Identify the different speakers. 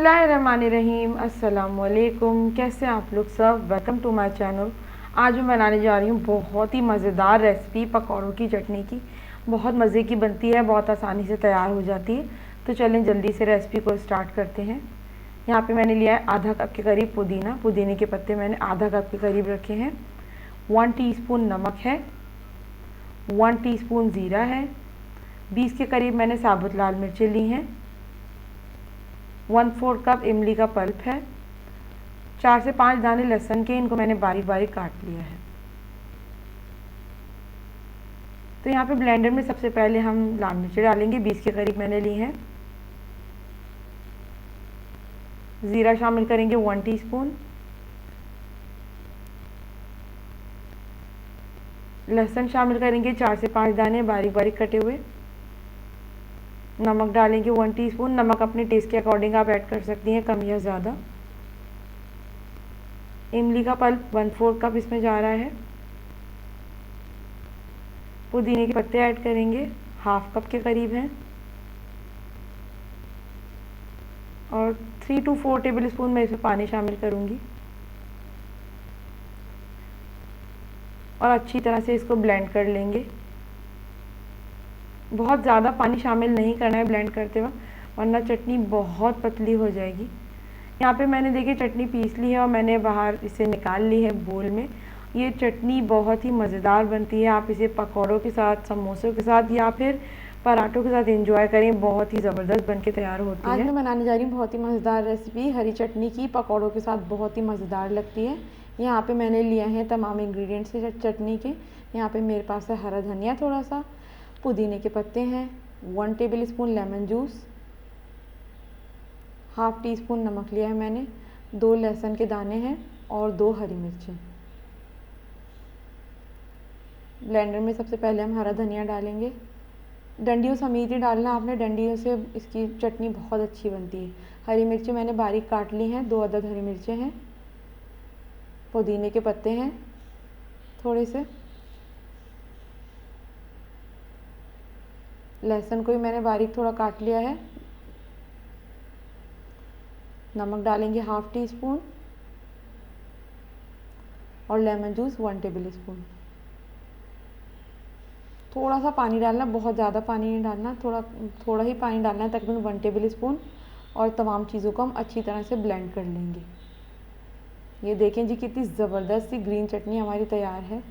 Speaker 1: बिस्मिल्लाहिर्रहमानिर्रहीम। अस्सलामुअलैकुम। कैसे आप लोग सब? Welcome to my channel. आज मैं बनाने जा रही हूँ बहुत ही मज़ेदार रेसिपी पकौड़ों की चटनी की। बहुत मज़े की बनती है, बहुत आसानी से तैयार हो जाती है। तो चलें जल्दी से रेसिपी को स्टार्ट करते हैं। यहाँ पे मैंने लिया है आधा कप के करीब पुदीना। पुदीने के पत्ते मैंने आधा कप के करीब रखे हैं। 1 टीस्पून नमक है, 1 टीस्पून ज़ीरा है, 20 के करीब मैंने साबुत लाल मिर्चें ली हैं, 1/4 कप इमली का पल्प है, 4 से 5 दाने लहसुन के, इनको मैंने बारीक बारीक काट लिया है। तो यहाँ पे ब्लेंडर में सबसे पहले हम लाल मिर्चें डालेंगे। 20 के करीब मैंने ली हैं। ज़ीरा शामिल करेंगे 1 टीस्पून, लहसुन शामिल करेंगे 4 से 5 दाने बारीक बारीक कटे हुए, नमक डालेंगे 1 टीस्पून। नमक अपने टेस्ट के अकॉर्डिंग आप ऐड कर सकती हैं, कम या ज़्यादा। इमली का पल्प 1/4 कप इसमें जा रहा है। पुदीने के पत्ते ऐड करेंगे, 1/2 कप के करीब हैं। और 3 to 4 टेबल स्पून मैं इसमें पानी शामिल करूँगी और अच्छी तरह से इसको ब्लेंड कर लेंगे। बहुत ज़्यादा पानी शामिल नहीं करना है ब्लेंड करते वक्त, वरना चटनी बहुत पतली हो जाएगी। यहाँ पे मैंने देखिए चटनी पीस ली है और मैंने बाहर इसे निकाल ली है बोल में। ये चटनी बहुत ही मज़ेदार बनती है। आप इसे पकौड़ों के साथ, समोसों के साथ या फिर पराठों के साथ एंजॉय करें, बहुत ही ज़बरदस्त बन के तैयार होती है। आज मैं बनाने जा रही हूँ बहुत ही मज़ेदार रेसिपी हरी चटनी की। पकौड़ों के साथ बहुत ही मज़ेदार लगती है। यहाँ पे मैंने लिए हैं तमाम इंग्रेडिएंट्स चटनी के। यहाँ पे मेरे पास है हरा धनिया थोड़ा सा, पुदीने के पत्ते हैं, 1 table spoon lemon juice, 1/2 teaspoon नमक लिया है मैंने, 2 लहसुन के दाने हैं और 2 हरी मिर्चें। ब्लेंडर में सबसे पहले हम हरा धनिया डालेंगे। डंडियों समेत ही डालना आपने, डंडियों से इसकी चटनी बहुत अच्छी बनती है। हरी मिर्चें मैंने बारीक काट ली हैं, 2 अदद हरी मिर्चें हैं। पुदीने के पत्ते हैं थोड़े से, लहसुन को भी मैंने बारीक थोड़ा काट लिया है। नमक डालेंगे 1/2 टीस्पून और लेमन जूस 1 टेबल स्पून। थोड़ा सा पानी डालना, बहुत ज़्यादा पानी नहीं डालना, थोड़ा ही पानी डालना है, तकरीबन 1 टेबल स्पून। और तमाम चीज़ों को हम अच्छी तरह से ब्लेंड कर लेंगे। ये देखें जी कितनी ज़बरदस्त सी ग्रीन चटनी हमारी तैयार है।